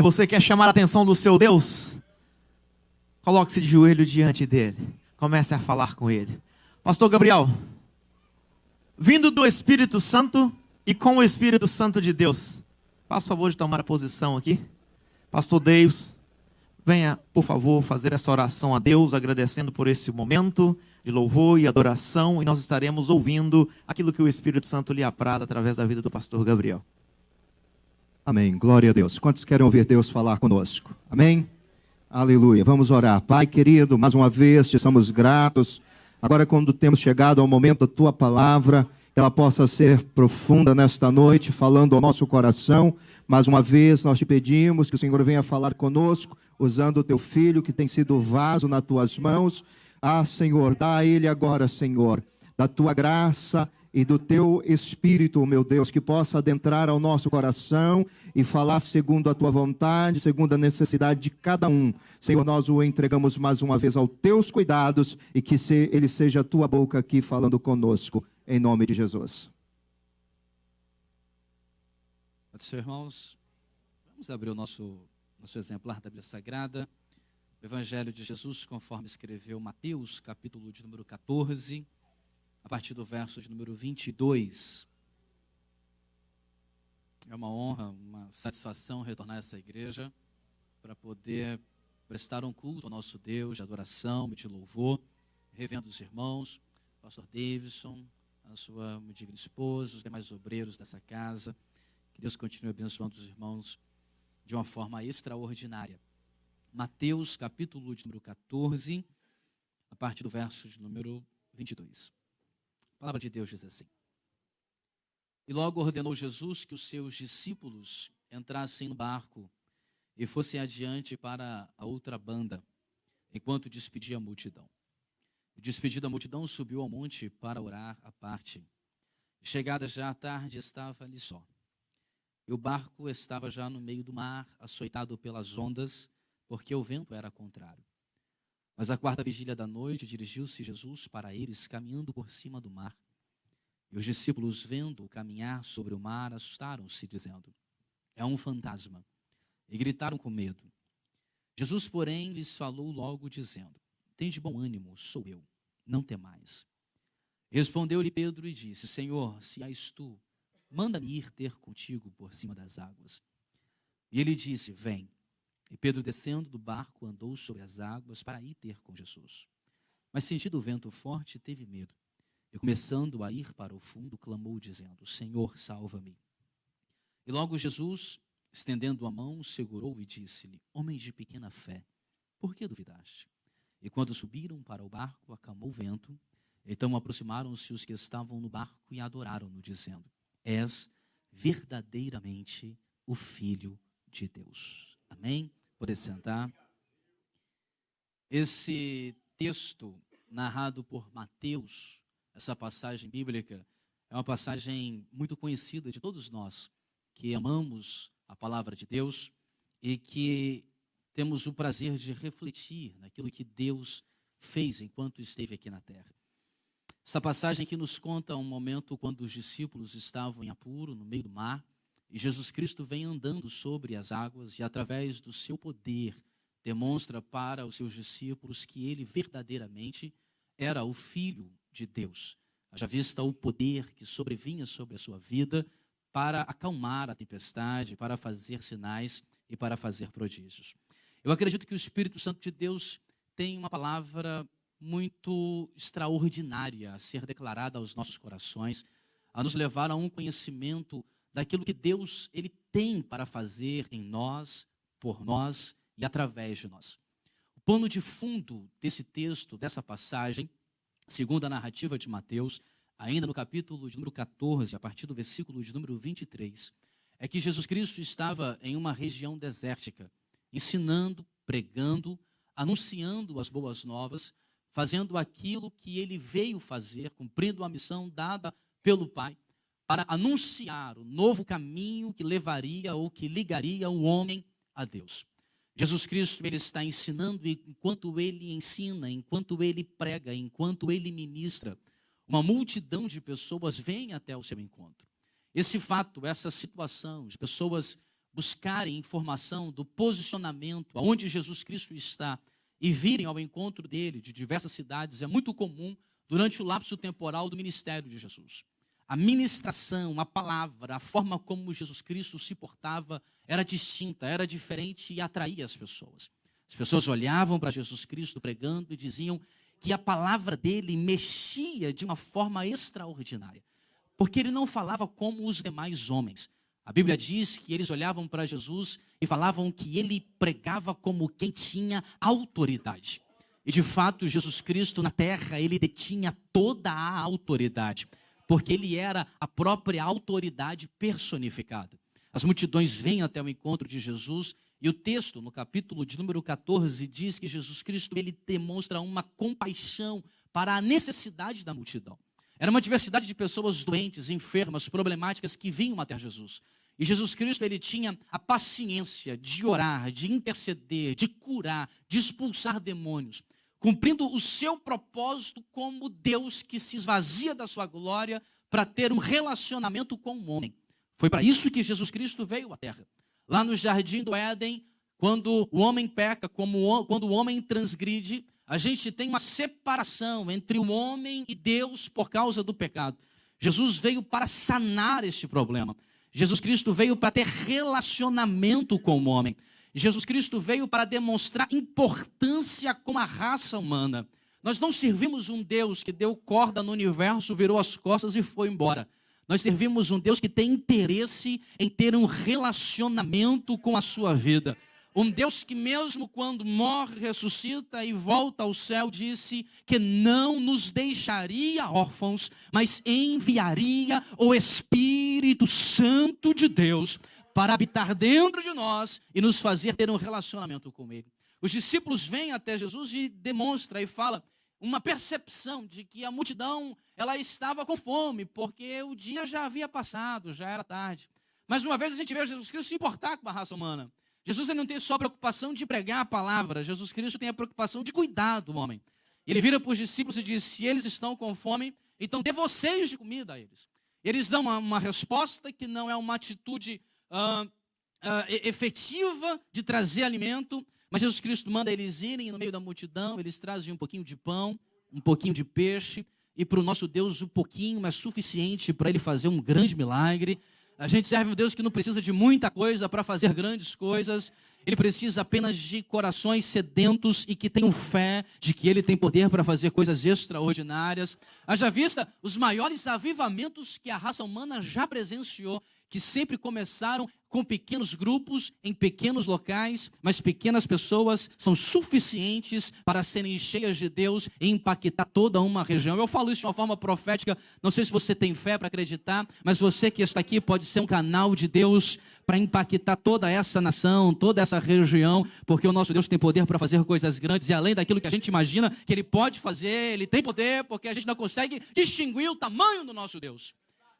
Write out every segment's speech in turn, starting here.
Você quer chamar a atenção do seu Deus? Coloque-se de joelho diante dele. Comece a falar com ele. Pastor Gabriel, vindo do Espírito Santo e com o Espírito Santo de Deus, faça o favor de tomar a posição aqui. Pastor Deus, venha, por favor, fazer essa oração a Deus, agradecendo por esse momento de louvor e adoração, e nós estaremos ouvindo aquilo que o Espírito Santo lhe apraz através da vida do pastor Gabriel. Amém, glória a Deus. Quantos querem ouvir Deus falar conosco? Amém? Aleluia, vamos orar. Pai querido, mais uma vez te somos gratos. Agora quando temos chegado ao momento da Tua palavra, que ela possa ser profunda nesta noite, falando ao nosso coração. Mais uma vez nós te pedimos que o Senhor venha falar conosco, usando o Teu Filho que tem sido o vaso nas Tuas mãos. Ah, Senhor, dá a Ele agora, Senhor, da Tua graça e do Teu Espírito, meu Deus, que possa adentrar ao nosso coração e falar segundo a Tua vontade, segundo a necessidade de cada um. Senhor, nós o entregamos mais uma vez aos Teus cuidados e que Ele seja a Tua boca aqui falando conosco, em nome de Jesus. Pode ser, irmãos, vamos abrir o nosso exemplar da Bíblia Sagrada, o Evangelho de Jesus, conforme escreveu Mateus, capítulo de número 14, a partir do verso de número 22. É uma honra, uma satisfação retornar a essa igreja para poder prestar um culto ao nosso Deus de adoração e de louvor, revendo os irmãos, o pastor Davidson, a sua muito digna esposa, os demais obreiros dessa casa. Que Deus continue abençoando os irmãos de uma forma extraordinária. Mateus, capítulo de número 14, a partir do verso de número 22. A palavra de Deus diz assim: E logo ordenou Jesus que os seus discípulos entrassem no barco e fossem adiante para a outra banda, enquanto despedia a multidão. E despedida a multidão, subiu ao monte para orar à parte. E chegada já a tarde, estava ali só. E o barco estava já no meio do mar, açoitado pelas ondas, porque o vento era contrário. Mas à quarta vigília da noite, dirigiu-se Jesus para eles, caminhando por cima do mar. E os discípulos, vendo-o caminhar sobre o mar, assustaram-se, dizendo: É um fantasma. E gritaram com medo. Jesus, porém, lhes falou logo, dizendo: Tende bom ânimo, sou eu, não temais. Respondeu-lhe Pedro e disse: Senhor, se és tu, manda-me ir ter contigo por cima das águas. E ele disse: Vem. E Pedro, descendo do barco, andou sobre as águas para ir ter com Jesus. Mas, sentindo o vento forte, teve medo. E, começando a ir para o fundo, clamou, dizendo: Senhor, salva-me. E logo Jesus, estendendo a mão, segurou e disse-lhe: Homem de pequena fé, por que duvidaste? E quando subiram para o barco, acalmou o vento. Então aproximaram-se os que estavam no barco e adoraram-no, dizendo: És verdadeiramente o Filho de Deus. Amém? Pode sentar. Esse texto narrado por Mateus, essa passagem bíblica, é uma passagem muito conhecida de todos nós que amamos a palavra de Deus e que temos o prazer de refletir naquilo que Deus fez enquanto esteve aqui na terra. Essa passagem aqui nos conta um momento quando os discípulos estavam em apuro, no meio do mar, e Jesus Cristo vem andando sobre as águas e, através do seu poder, demonstra para os seus discípulos que ele verdadeiramente era o Filho de Deus. Haja vista o poder que sobrevinha sobre a sua vida para acalmar a tempestade, para fazer sinais e para fazer prodígios. Eu acredito que o Espírito Santo de Deus tem uma palavra muito extraordinária a ser declarada aos nossos corações, a nos levar a um conhecimento daquilo que Deus ele tem para fazer em nós, por nós e através de nós. O pano de fundo desse texto, dessa passagem, segundo a narrativa de Mateus, ainda no capítulo de número 14, a partir do versículo de número 23, é que Jesus Cristo estava em uma região desértica, ensinando, pregando, anunciando as boas novas, fazendo aquilo que ele veio fazer, cumprindo a missão dada pelo Pai, para anunciar o novo caminho que levaria ou que ligaria o homem a Deus. Jesus Cristo, ele está ensinando, e enquanto ele ensina, enquanto ele prega, enquanto ele ministra, uma multidão de pessoas vem até o seu encontro. Esse fato, essa situação de pessoas buscarem informação do posicionamento, aonde Jesus Cristo está, e virem ao encontro dele de diversas cidades, é muito comum durante o lapso temporal do ministério de Jesus. A ministração, a palavra, a forma como Jesus Cristo se portava era distinta, era diferente e atraía as pessoas. As pessoas olhavam para Jesus Cristo pregando e diziam que a palavra dele mexia de uma forma extraordinária, porque ele não falava como os demais homens. A Bíblia diz que eles olhavam para Jesus e falavam que ele pregava como quem tinha autoridade. E de fato, Jesus Cristo na terra, ele detinha toda a autoridade, porque ele era a própria autoridade personificada. As multidões vêm até o encontro de Jesus e o texto, no capítulo de número 14, diz que Jesus Cristo ele demonstra uma compaixão para a necessidade da multidão. Era uma diversidade de pessoas doentes, enfermas, problemáticas que vinham até Jesus. E Jesus Cristo ele tinha a paciência de orar, de interceder, de curar, de expulsar demônios, cumprindo o seu propósito como Deus que se esvazia da sua glória para ter um relacionamento com o homem. Foi para isso que Jesus Cristo veio à terra. Lá no jardim do Éden, quando o homem peca, quando o homem transgride, a gente tem uma separação entre o homem e Deus por causa do pecado. Jesus veio para sanar este problema. Jesus Cristo veio para ter relacionamento com o homem. Jesus Cristo veio para demonstrar importância com a raça humana. Nós não servimos um Deus que deu corda no universo, virou as costas e foi embora. Nós servimos um Deus que tem interesse em ter um relacionamento com a sua vida. Um Deus que mesmo quando morre, ressuscita e volta ao céu, disse que não nos deixaria órfãos, mas enviaria o Espírito Santo de Deus para habitar dentro de nós e nos fazer ter um relacionamento com Ele. Os discípulos vêm até Jesus e demonstram e falam uma percepção de que a multidão ela estava com fome, porque o dia já havia passado, já era tarde. Mas uma vez a gente vê Jesus Cristo se importar com a raça humana. Jesus ele não tem só a preocupação de pregar a palavra, Jesus Cristo tem a preocupação de cuidar do homem. Ele vira para os discípulos e diz, se eles estão com fome, então dê vocês de comida a eles. Eles dão uma resposta que não é uma atitude efetiva de trazer alimento, mas Jesus Cristo manda eles irem no meio da multidão, eles trazem um pouquinho de pão, um pouquinho de peixe, e para o nosso Deus um pouquinho é suficiente para ele fazer um grande milagre. A gente serve um Deus que não precisa de muita coisa para fazer grandes coisas. Ele precisa apenas de corações sedentos e que tenham fé de que Ele tem poder para fazer coisas extraordinárias. Haja vista os maiores avivamentos que a raça humana já presenciou, que sempre começaram com pequenos grupos, em pequenos locais, mas pequenas pessoas são suficientes para serem cheias de Deus e impactar toda uma região. Eu falo isso de uma forma profética, não sei se você tem fé para acreditar, mas você que está aqui pode ser um canal de Deus para impactar toda essa nação, toda essa região, porque o nosso Deus tem poder para fazer coisas grandes e além daquilo que a gente imagina que Ele pode fazer, Ele tem poder, porque a gente não consegue distinguir o tamanho do nosso Deus.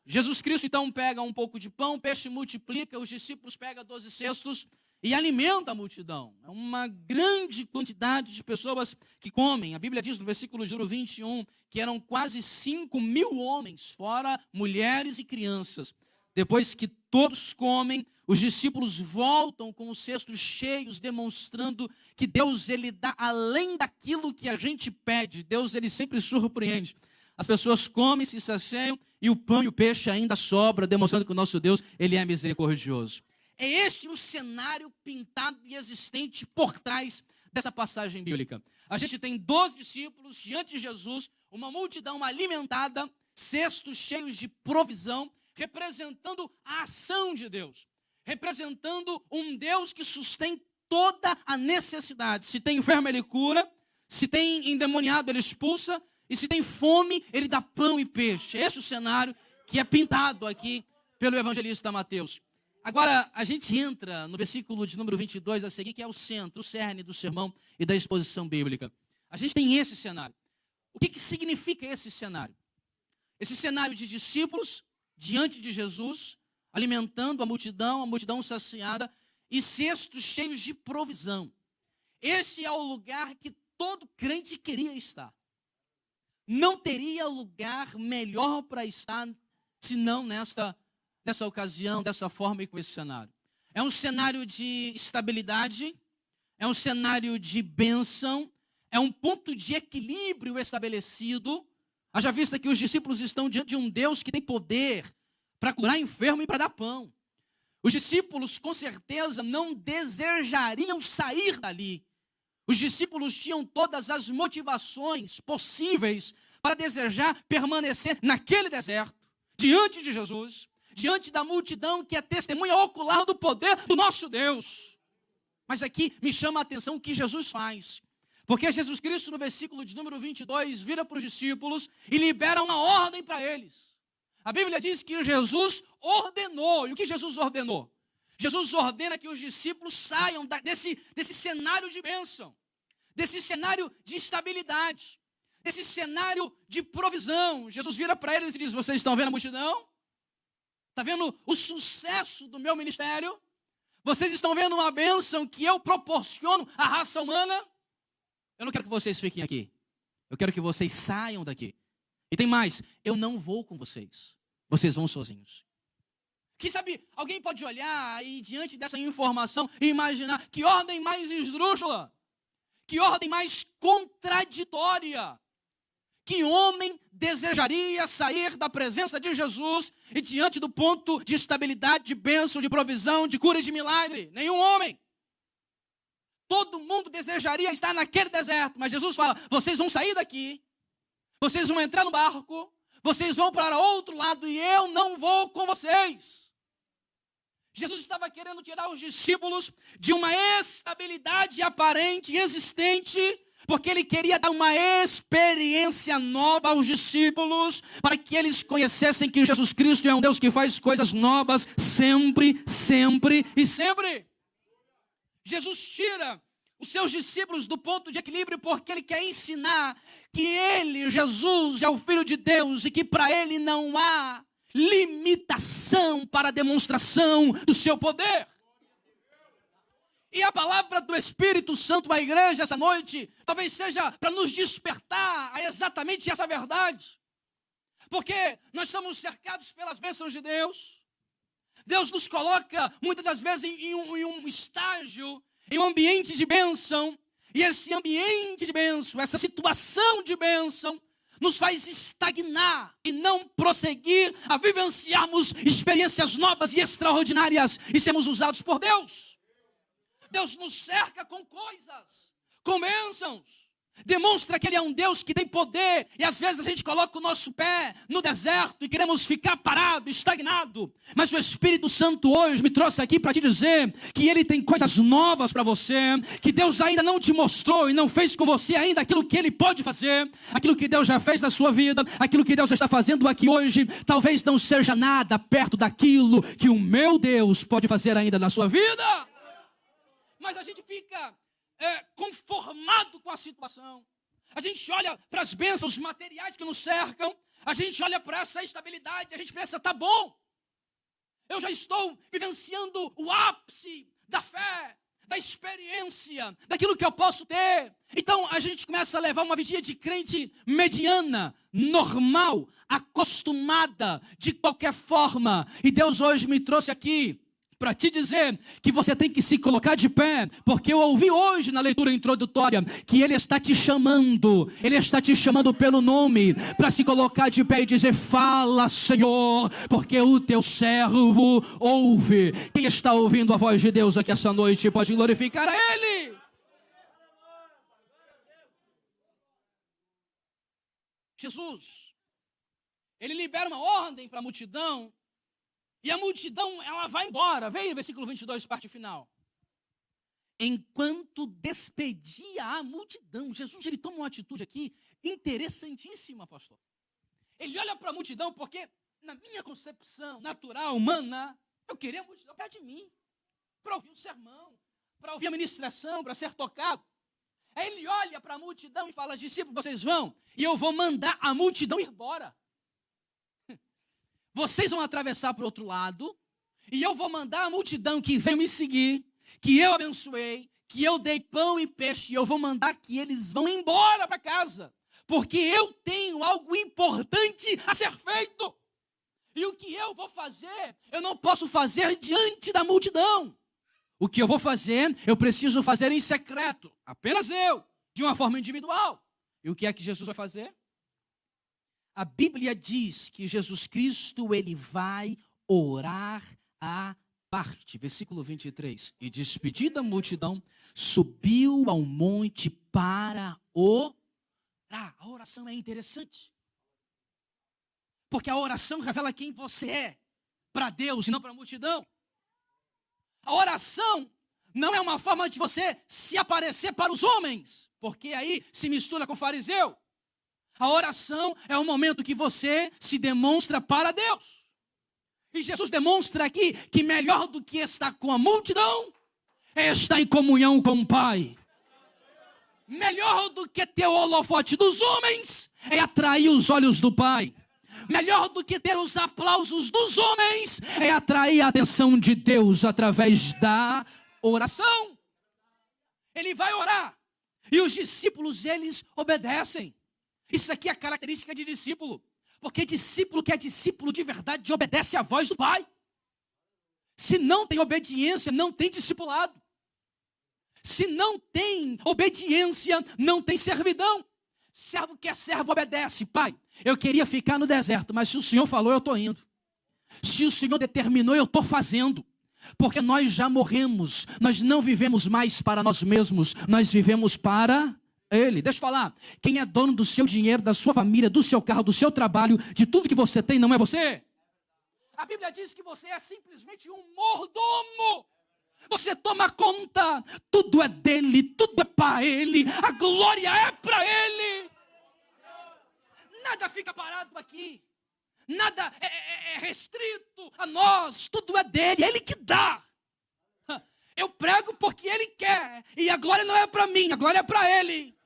Jesus Cristo então pega um pouco de pão, peixe multiplica, os discípulos pegam 12 cestos e alimenta a multidão. É uma grande quantidade de pessoas que comem. A Bíblia diz no versículo de número 21 que eram quase 5.000 homens, fora mulheres e crianças. Depois que todos comem, os discípulos voltam com os cestos cheios, demonstrando que Deus ele dá além daquilo que a gente pede. Deus ele sempre surpreende. As pessoas comem, se saciam e o pão e o peixe ainda sobra, demonstrando que o nosso Deus ele é misericordioso. É este o cenário pintado e existente por trás dessa passagem bíblica. A gente tem 12 discípulos diante de Jesus, uma multidão alimentada, cestos cheios de provisão, representando a ação de Deus, representando um Deus que sustém toda a necessidade. Se tem enfermo, Ele cura, se tem endemoniado, Ele expulsa, e se tem fome, Ele dá pão e peixe. Esse é o cenário que é pintado aqui pelo evangelista Mateus. Agora, a gente entra no versículo de número 22 a seguir, que é o centro, o cerne do sermão e da exposição bíblica. A gente tem esse cenário. O que significa esse cenário? Esse cenário de discípulos diante de Jesus, alimentando a multidão saciada, e cestos cheios de provisão. Esse é o lugar que todo crente queria estar. Não teria lugar melhor para estar, senão nessa ocasião, dessa forma e com esse cenário. é um cenário de estabilidade, é um cenário de bênção, é um ponto de equilíbrio estabelecido. Haja vista que os discípulos estão diante de um Deus que tem poder para curar enfermo e para dar pão. Os discípulos, com certeza, não desejariam sair dali. Os discípulos tinham todas as motivações possíveis para desejar permanecer naquele deserto, diante de Jesus, diante da multidão que é testemunha ocular do poder do nosso Deus. Mas aqui me chama a atenção o que Jesus faz. Porque Jesus Cristo, no versículo de número 22, vira para os discípulos e libera uma ordem para eles. A Bíblia diz que Jesus ordenou. E o que Jesus ordenou? Jesus ordena que os discípulos saiam desse cenário de bênção, desse cenário de estabilidade, desse cenário de provisão. Jesus vira para eles e diz: vocês estão vendo a multidão? Está vendo o sucesso do meu ministério? Vocês estão vendo uma bênção que eu proporciono à raça humana? Eu não quero que vocês fiquem aqui. Eu quero que vocês saiam daqui. E tem mais, eu não vou com vocês. Vocês vão sozinhos. Quem sabe alguém pode olhar e diante dessa informação e imaginar que ordem mais esdrúxula, que ordem mais contraditória. Que homem desejaria sair da presença de Jesus e diante do ponto de estabilidade, de bênção, de provisão, de cura e de milagre? Nenhum homem. Todo mundo desejaria estar naquele deserto, mas Jesus fala: vocês vão sair daqui, vocês vão entrar no barco, vocês vão para outro lado e eu não vou com vocês. Jesus estava querendo tirar os discípulos de uma estabilidade aparente e existente, porque ele queria dar uma experiência nova aos discípulos, para que eles conhecessem que Jesus Cristo é um Deus que faz coisas novas sempre, sempre e sempre. Jesus tira os seus discípulos do ponto de equilíbrio porque ele quer ensinar que ele, Jesus, é o Filho de Deus e que para ele não há limitação para a demonstração do seu poder. E a palavra do Espírito Santo à igreja essa noite talvez seja para nos despertar a exatamente essa verdade. Porque nós somos cercados pelas bênçãos de Deus. Deus nos coloca muitas das vezes em um estágio, em um ambiente de bênção. E esse ambiente de bênção, essa situação de bênção, nos faz estagnar e não prosseguir a vivenciarmos experiências novas e extraordinárias e sermos usados por Deus. Deus nos cerca com coisas, com bênçãos. Demonstra que Ele é um Deus que tem poder. E às vezes a gente coloca o nosso pé no deserto e queremos ficar parado, estagnado. Mas o Espírito Santo hoje me trouxe aqui para te dizer que Ele tem coisas novas para você, que Deus ainda não te mostrou e não fez com você ainda aquilo que Ele pode fazer, aquilo que Deus já fez na sua vida, aquilo que Deus está fazendo aqui hoje, talvez não seja nada perto daquilo que o meu Deus pode fazer ainda na sua vida. Mas a gente fica conformado com a situação. A gente olha para as bênçãos materiais que nos cercam, a gente olha para essa estabilidade, a gente pensa: tá bom, eu já estou vivenciando o ápice da fé, da experiência, daquilo que eu posso ter. Então a gente começa a levar uma vida de crente mediana, normal, acostumada, de qualquer forma. E Deus hoje me trouxe aqui para te dizer que você tem que se colocar de pé, porque eu ouvi hoje na leitura introdutória que Ele está te chamando pelo nome, para se colocar de pé e dizer: fala, Senhor, porque o teu servo ouve. Quem está ouvindo a voz de Deus aqui essa noite pode glorificar a Ele. Jesus, Ele libera uma ordem para a multidão, e a multidão, ela vai embora. Veja o versículo 22, parte final. Enquanto despedia a multidão, Jesus, ele toma uma atitude aqui interessantíssima, pastor. Ele olha para a multidão porque, na minha concepção natural, humana, eu queria a multidão perto de mim, para ouvir um sermão, para ouvir a ministração, para ser tocado. Aí ele olha para a multidão e fala: discípulos, vocês vão, e eu vou mandar a multidão ir embora. Vocês vão atravessar para o outro lado, e eu vou mandar a multidão que veio me seguir, que eu abençoei, que eu dei pão e peixe, e eu vou mandar que eles vão embora para casa, porque eu tenho algo importante a ser feito. E o que eu vou fazer, eu não posso fazer diante da multidão. O que eu vou fazer, eu preciso fazer em secreto. Apenas eu, de uma forma individual. E o que é que Jesus vai fazer? A Bíblia diz que Jesus Cristo, ele vai orar à parte. Versículo 23. E despedida a multidão, subiu ao monte para orar. A oração é interessante. Porque a oração revela quem você é para Deus e não para a multidão. A oração não é uma forma de você se aparecer para os homens, porque aí se mistura com o fariseu. A oração é um momento que você se demonstra para Deus. E Jesus demonstra aqui que melhor do que estar com a multidão é estar em comunhão com o Pai. Melhor do que ter o holofote dos homens é atrair os olhos do Pai. Melhor do que ter os aplausos dos homens é atrair a atenção de Deus através da oração. Ele vai orar e os discípulos, eles obedecem. Isso aqui é a característica de discípulo. Porque discípulo que é discípulo de verdade obedece à voz do Pai. Se não tem obediência, não tem discipulado. Se não tem obediência, não tem servidão. Servo que é servo obedece. Pai, eu queria ficar no deserto, mas se o Senhor falou, eu estou indo. Se o Senhor determinou, eu estou fazendo. Porque nós já morremos, nós não vivemos mais para nós mesmos, nós vivemos para Ele. Deixa eu falar, quem é dono do seu dinheiro, da sua família, do seu carro, do seu trabalho, de tudo que você tem, não é você? A Bíblia diz que você é simplesmente um mordomo. Você toma conta, tudo é dele, tudo é para ele, a glória é para ele. Nada fica parado aqui, nada é restrito a nós, tudo é dele, é ele que dá. Eu prego porque ele quer, e a glória não é para mim, a glória é para ele.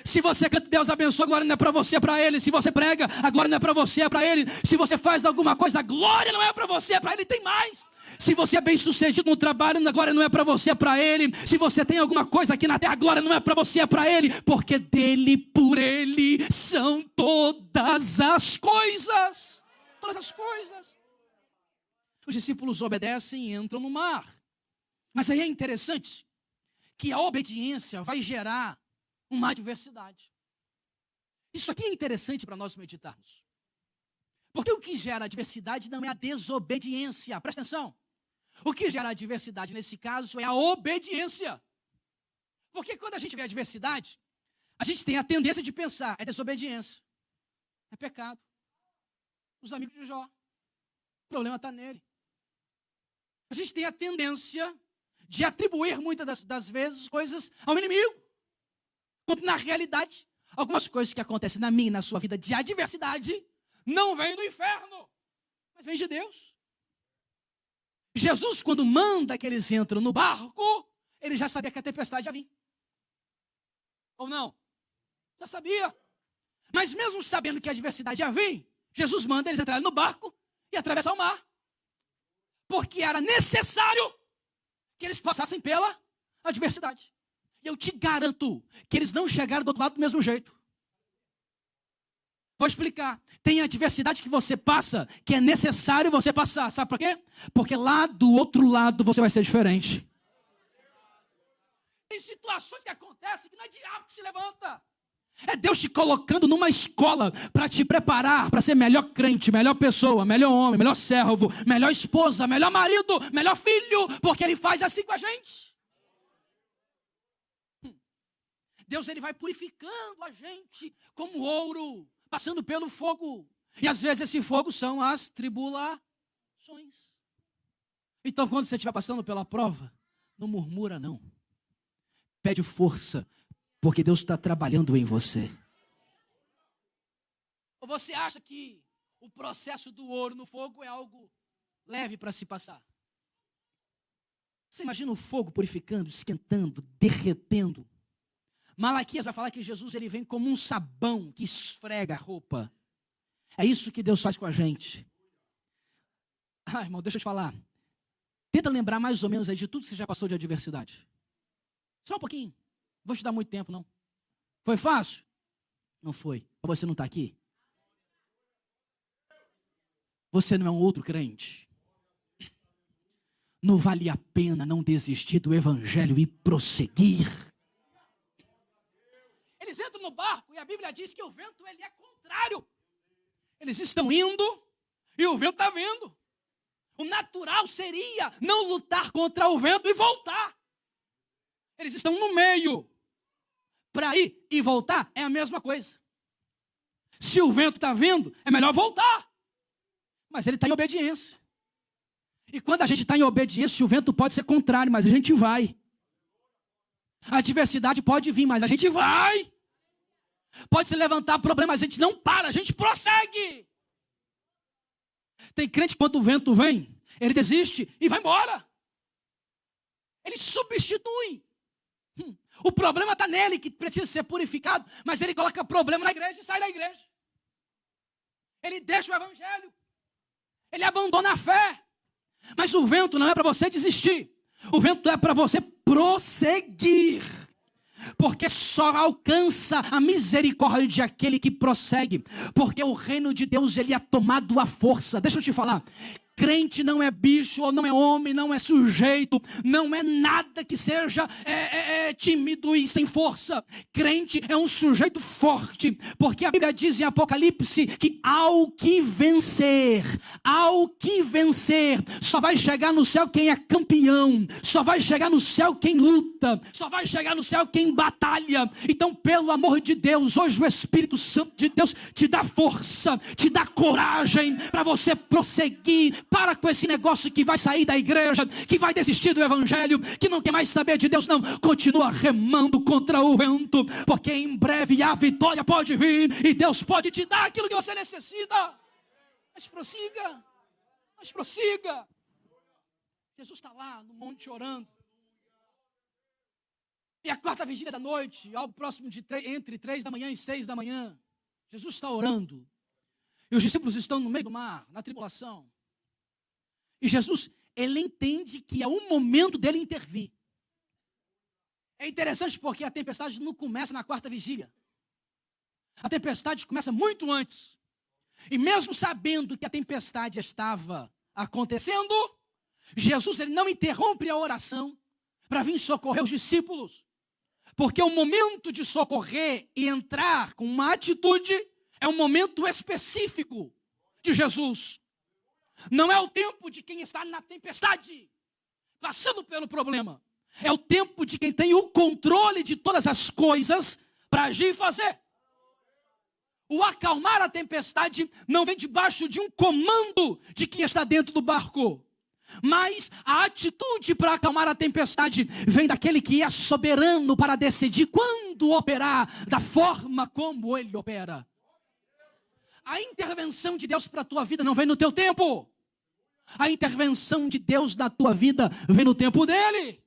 Se você canta Deus abençoa, a glória não é para você, é para ele. Se você prega, a glória não é para você, é para ele. Se você faz alguma coisa, a glória não é para você, é para ele, tem mais. Se você é bem sucedido no trabalho, a glória não é para você, é para ele. Se você tem alguma coisa aqui na terra, a glória não é para você, é para ele. Porque dele, por ele, são todas as coisas. Todas as coisas. Os discípulos obedecem e entram no mar. Mas aí é interessante que a obediência vai gerar uma adversidade. Isso aqui é interessante para nós meditarmos. Porque o que gera adversidade não é a desobediência. Presta atenção. O que gera adversidade nesse caso é a obediência. Porque quando a gente vê adversidade, a gente tem a tendência de pensar, é desobediência, é pecado. Os amigos de Jó, o problema está nele. A gente tem a tendência de atribuir muitas das vezes coisas ao inimigo. Quando na realidade, algumas coisas que acontecem na minha e na sua vida de adversidade não vêm do inferno, mas vêm de Deus. Jesus, quando manda que eles entram no barco, ele já sabia que a tempestade ia vir. Ou não? Já sabia. Mas mesmo sabendo que a adversidade ia vir, Jesus manda eles entrarem no barco e atravessar o mar. Porque era necessário que eles passassem pela adversidade. E eu te garanto que eles não chegaram do outro lado do mesmo jeito. Vou explicar. Tem adversidade que você passa, que é necessário você passar. Sabe por quê? Porque lá do outro lado você vai ser diferente. Tem situações que acontecem que não é diabo que se levanta. É Deus te colocando numa escola para te preparar para ser melhor crente, melhor pessoa, melhor homem, melhor servo, melhor esposa, melhor marido, melhor filho, porque Ele faz assim com a gente. Deus, Ele vai purificando a gente como ouro, passando pelo fogo. E às vezes esse fogo são as tribulações. Então quando você estiver passando pela prova, não murmura não. Pede força, porque Deus está trabalhando em você. Ou você acha que o processo do ouro no fogo é algo leve para se passar? Você imagina o fogo purificando, esquentando, derretendo. Malaquias vai falar que Jesus ele vem como um sabão que esfrega a roupa. É isso que Deus faz com a gente. Ah, irmão, deixa eu te falar. Tenta lembrar mais ou menos aí de tudo que você já passou de adversidade. Só um pouquinho. Não vou te dar muito tempo, não. Foi fácil? Não foi. Você não está aqui? Você não é um outro crente. não vale a pena não desistir do evangelho e prosseguir. Eles entram no barco e a Bíblia diz que o vento ele é contrário. Eles estão indo e o vento está vindo. O natural seria não lutar contra o vento e voltar. Eles estão no meio. Para ir e voltar é a mesma coisa. Se o vento está vindo, é melhor voltar. Mas ele está em obediência. E quando a gente está em obediência, o vento pode ser contrário, mas a gente vai. A adversidade pode vir, mas a gente vai. Pode se levantar problema, mas a gente não para, a gente prossegue. Tem crente que quando o vento vem, ele desiste e vai embora. Ele substitui. O problema está nele, que precisa ser purificado, mas ele coloca problema na igreja e sai da igreja. Ele deixa o evangelho. Ele abandona a fé. Mas o vento não é para você desistir. O vento é para você prosseguir. Porque só alcança a misericórdia aquele que prossegue. Porque o reino de Deus ele é tomado à força. Deixa eu te falar. Crente não é bicho, ou não é homem, não é sujeito, não é nada que seja tímido e sem força. Crente é um sujeito forte, porque a Bíblia diz em Apocalipse que ao que vencer, só vai chegar no céu quem é campeão, só vai chegar no céu quem luta, só vai chegar no céu quem batalha. Então, pelo amor de Deus, hoje o Espírito Santo de Deus te dá força, te dá coragem para você prosseguir. Para com esse negócio que vai sair da igreja, que vai desistir do evangelho, que não quer mais saber de Deus, não. Continua remando contra o vento, porque em breve a vitória pode vir e Deus pode te dar aquilo que você necessita. Mas prossiga, Jesus está lá no monte orando. E a quarta vigília da noite, algo próximo de entre 3 da manhã e 6 da manhã, Jesus está orando. E os discípulos estão no meio do mar, na tribulação. E Jesus, ele entende que é o momento dele intervir. É interessante porque a tempestade não começa na quarta vigília. A tempestade começa muito antes. E mesmo sabendo que a tempestade estava acontecendo, Jesus ele não interrompe a oração para vir socorrer os discípulos. Porque o momento de socorrer e entrar com uma atitude é um momento específico de Jesus. Não é o tempo de quem está na tempestade, passando pelo problema. É o tempo de quem tem o controle de todas as coisas para agir e fazer. O acalmar a tempestade não vem debaixo de um comando de quem está dentro do barco. Mas a atitude para acalmar a tempestade vem daquele que é soberano para decidir quando operar, da forma como ele opera. A intervenção de Deus para a tua vida não vem no teu tempo. A intervenção de Deus na tua vida vem no tempo dele.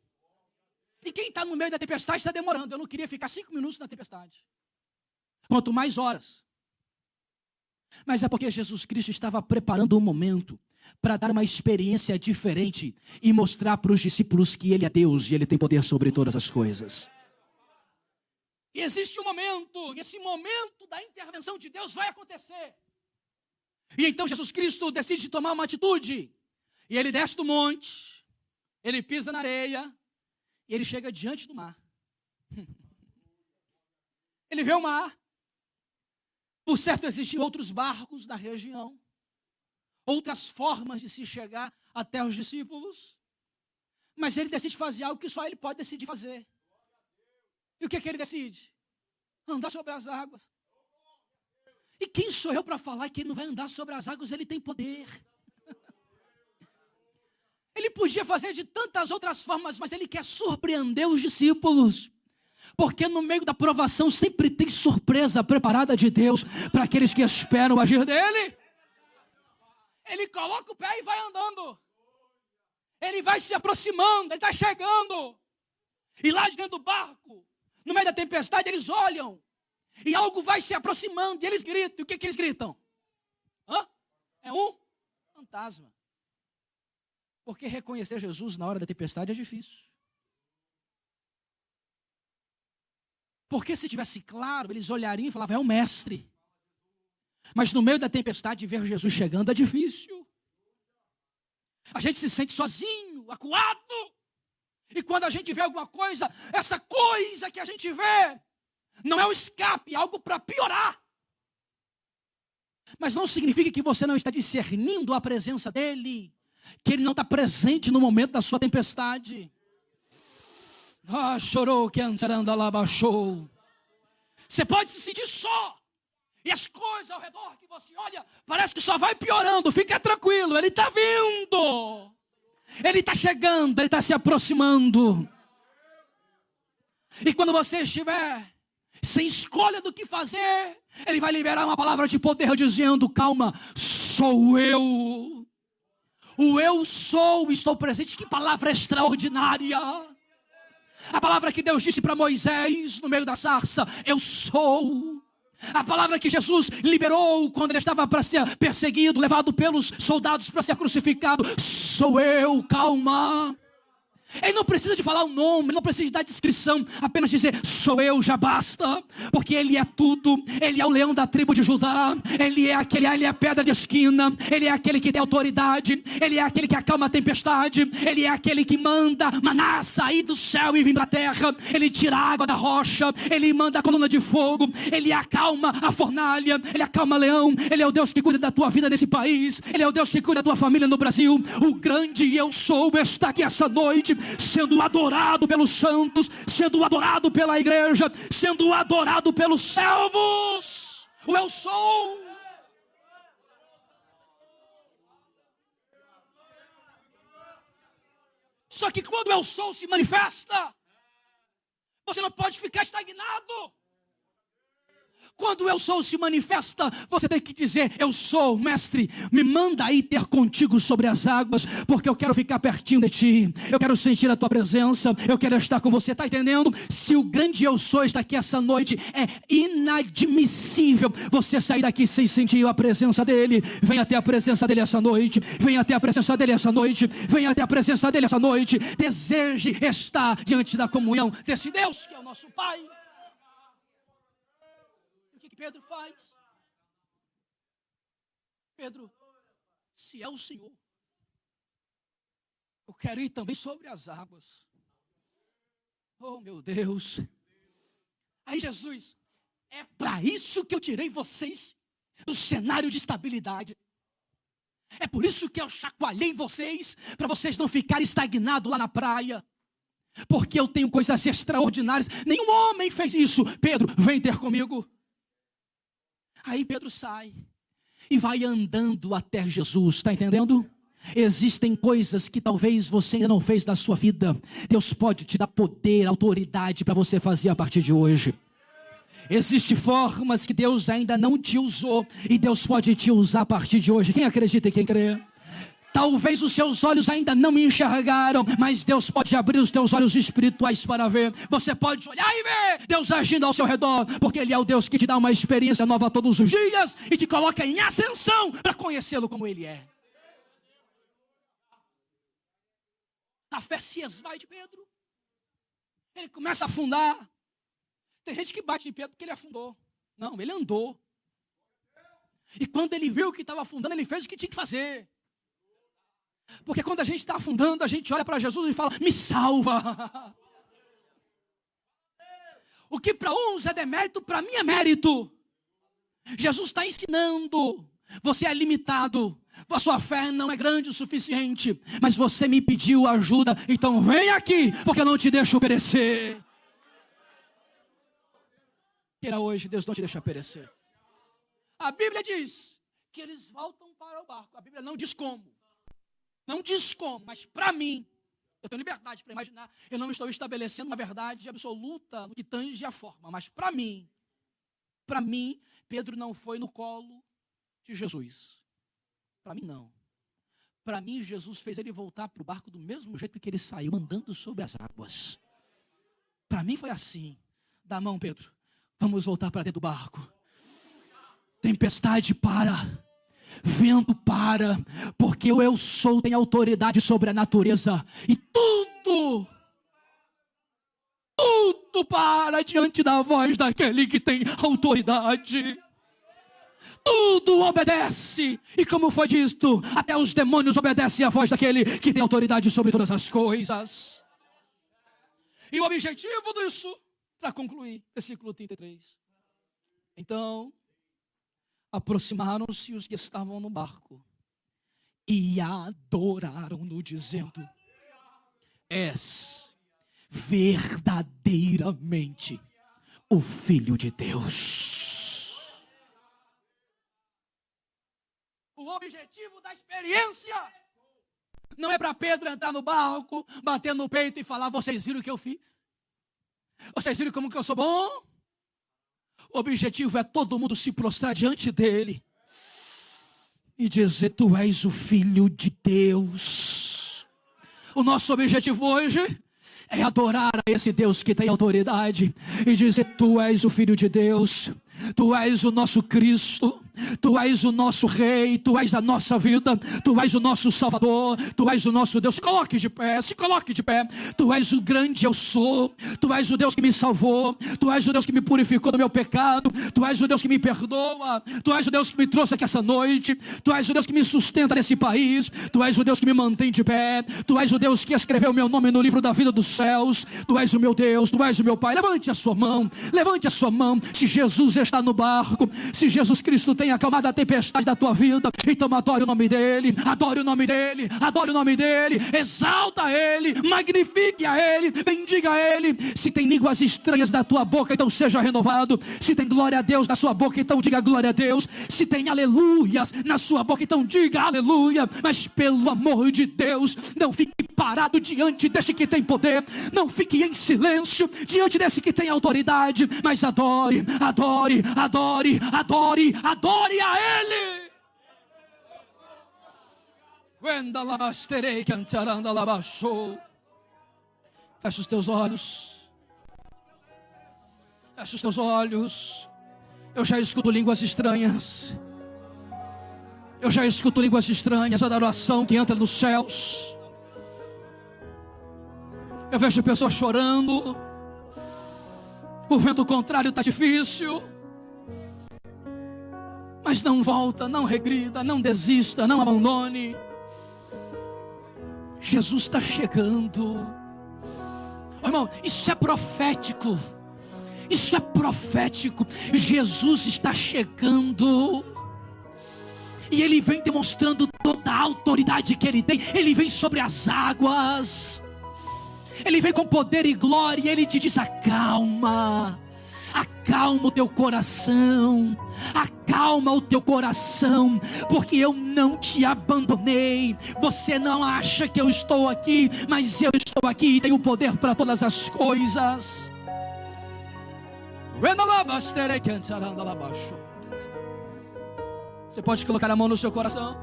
E quem está no meio da tempestade está demorando. Eu não queria ficar 5 minutos na tempestade. Quanto mais horas. Mas é porque Jesus Cristo estava preparando um momento para dar uma experiência diferente e mostrar para os discípulos que ele é Deus e ele tem poder sobre todas as coisas. E existe um momento, e esse momento da intervenção de Deus vai acontecer. E então Jesus Cristo decide tomar uma atitude. E ele desce do monte, ele pisa na areia, e ele chega diante do mar. Ele vê o mar. Por certo, existem outros barcos na região, outras formas de se chegar até os discípulos. Mas ele decide fazer algo que só ele pode decidir fazer. E o que ele decide? Andar sobre as águas. E quem sou eu para falar que ele não vai andar sobre as águas? Ele tem poder. Ele podia fazer de tantas outras formas, mas ele quer surpreender os discípulos. Porque no meio da provação sempre tem surpresa preparada de Deus para aqueles que esperam o agir dele. Ele coloca o pé e vai andando. Ele vai se aproximando, ele está chegando. E lá de dentro do barco, no meio da tempestade, eles olham. E algo vai se aproximando e eles gritam. E o que eles gritam? É um fantasma. Porque reconhecer Jesus na hora da tempestade é difícil. Porque se tivesse claro, eles olhariam e falavam, é o mestre. Mas no meio da tempestade, ver Jesus chegando é difícil. A gente se sente sozinho, acuado. E quando a gente vê alguma coisa, essa coisa que a gente vê não é um escape, é algo para piorar. Mas não significa que você não está discernindo a presença dele, que ele não está presente no momento da sua tempestade. Ah, chorou que andaranda lá baixou. Você pode se sentir só. E as coisas ao redor que você olha, parece que só vai piorando. Fica tranquilo, ele está vindo. Ele está chegando, ele está se aproximando. E quando você estiver sem escolha do que fazer, ele vai liberar uma palavra de poder dizendo: calma, sou eu. O eu sou, estou presente. Que palavra extraordinária. A palavra que Deus disse para Moisés no meio da sarça: eu sou. A palavra que Jesus liberou quando ele estava para ser perseguido, levado pelos soldados para ser crucificado: sou eu, calma. Ele não precisa de falar o nome, não precisa de dar descrição, apenas dizer: sou eu, já basta, porque ele é tudo. Ele é o leão da tribo de Judá, ele é a pedra de esquina, ele é aquele que tem autoridade, ele é aquele que acalma a tempestade, ele é aquele que manda maná sair do céu e vir para a terra, ele tira a água da rocha, ele manda a coluna de fogo, ele acalma a fornalha, ele acalma o leão. Ele é o Deus que cuida da tua vida nesse país, ele é o Deus que cuida da tua família no Brasil. O grande eu sou está aqui essa noite, sendo adorado pelos santos, sendo adorado pela igreja, sendo adorado pelos servos. O eu sou. Só que quando o eu sou se manifesta, você não pode ficar estagnado. Quando o eu sou se manifesta, você tem que dizer: eu sou, mestre, me manda aí ter contigo sobre as águas, porque eu quero ficar pertinho de ti, eu quero sentir a tua presença, eu quero estar com você. Está entendendo? Se o grande eu sou está aqui essa noite, é inadmissível você sair daqui sem sentir a presença dele. Venha até a presença dele essa noite, venha até a presença dele essa noite, venha até a presença dele essa noite. Deseje estar diante da comunhão desse Deus que é o nosso Pai. Pedro faz. Pedro, se é o Senhor, eu quero ir também sobre as águas. Oh, meu Deus. Aí Jesus: é para isso que eu tirei vocês do cenário de estabilidade. É por isso que eu chacoalhei vocês, para vocês não ficarem estagnados lá na praia. Porque eu tenho coisas extraordinárias. Nenhum homem fez isso. Pedro, vem ter comigo. Aí Pedro sai e vai andando até Jesus, está entendendo? Existem coisas que talvez você ainda não fez na sua vida. Deus pode te dar poder, autoridade para você fazer a partir de hoje. Existem formas que Deus ainda não te usou e Deus pode te usar a partir de hoje. Quem acredita e quem crê? Talvez os seus olhos ainda não me enxergaram, mas Deus pode abrir os teus olhos espirituais para ver. Você pode olhar e ver Deus agindo ao seu redor, porque Ele é o Deus que te dá uma experiência nova todos os dias e te coloca em ascensão para conhecê-lo como Ele é. A fé se esvai de Pedro. Ele começa a afundar. Tem gente que bate em Pedro porque ele afundou. Não, ele andou. E quando ele viu que estava afundando, ele fez o que tinha que fazer. Porque quando a gente está afundando, a gente olha para Jesus e fala: me salva. O que para uns é demérito, para mim é mérito. Jesus está ensinando: você é limitado, a sua fé não é grande o suficiente, mas você me pediu ajuda, então vem aqui, porque eu não te deixo perecer. Queira hoje, Deus não te deixa perecer. A Bíblia diz que eles voltam para o barco. A Bíblia não diz como. Não diz como, mas para mim, eu tenho liberdade para imaginar, eu não estou estabelecendo uma verdade absoluta no que tange a forma, mas para mim, Pedro não foi no colo de Jesus. Para mim não. Para mim, Jesus fez ele voltar para o barco do mesmo jeito que ele saiu, andando sobre as águas. Para mim foi assim. Dá a mão, Pedro. Vamos voltar para dentro do barco. Tempestade para. Vento para, porque o eu sou tem autoridade sobre a natureza. E tudo para diante da voz daquele que tem autoridade. tudo obedece. E como foi dito, até os demônios obedecem à voz daquele que tem autoridade sobre todas as coisas. E o objetivo disso, para concluir, versículo 33. Então, aproximaram-se os que estavam no barco e adoraram-no, dizendo: és verdadeiramente o Filho de Deus. O objetivo da experiência não é para Pedro entrar no barco, bater no peito e falar: vocês viram o que eu fiz? Vocês viram como que eu sou bom? O objetivo é todo mundo se prostrar diante dele e dizer: tu és o Filho de Deus. O nosso objetivo hoje é adorar a esse Deus que tem autoridade e dizer: tu és o Filho de Deus, tu és o nosso Cristo, tu és o nosso Rei, tu és a nossa vida, tu és o nosso Salvador, tu és o nosso Deus. Se coloque de pé, se coloque de pé. Tu és o grande eu sou, tu és o Deus que me salvou, tu és o Deus que me purificou do meu pecado, tu és o Deus que me perdoa, tu és o Deus que me trouxe aqui essa noite, tu és o Deus que me sustenta nesse país, tu és o Deus que me mantém de pé, tu és o Deus que escreveu o meu nome no livro da vida dos céus, tu és o meu Deus, tu és o meu Pai. Levante a sua mão, levante a sua mão. Se Jesus está no barco, se Jesus Cristo tem acalmado a tempestade da tua vida, então adore o nome dele, adore o nome dele, adore o nome dele, exalta ele, magnifique a ele, bendiga a ele. Se tem línguas estranhas da tua boca, então seja renovado. Se tem glória a Deus na sua boca, então diga glória a Deus. Se tem aleluias na sua boca, então diga aleluia. Mas pelo amor de Deus, não fique parado diante deste que tem poder, não fique em silêncio diante desse que tem autoridade, mas adore, adore, adore, adore, adore a ele. Fecha os teus olhos, fecha os teus olhos. Eu já escuto línguas estranhas, eu já escuto línguas estranhas, a adoração que entra nos céus. Eu vejo pessoas chorando, o vento contrário está difícil, mas não volta, não regrida, não desista, não abandone. Jesus está chegando. Oh, irmão, isso é profético, isso é profético. Jesus está chegando e Ele vem demonstrando toda a autoridade que Ele tem. Ele vem sobre as águas, Ele vem com poder e glória, e Ele te diz: acalma, acalma o teu coração, acalma o teu coração, porque eu não te abandonei. Você não acha que eu estou aqui, mas eu estou aqui e tenho poder para todas as coisas. Você pode colocar a mão no seu coração.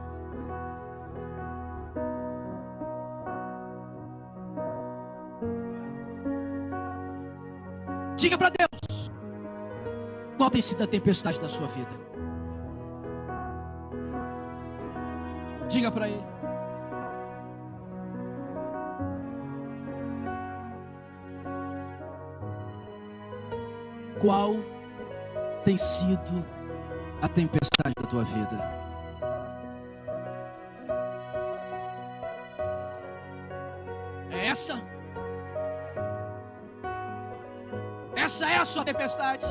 Diga para Deus: qual tem sido a tempestade da sua vida? Diga para Ele. Qual tem sido a tempestade da tua vida? É essa? Essa é a sua tempestade?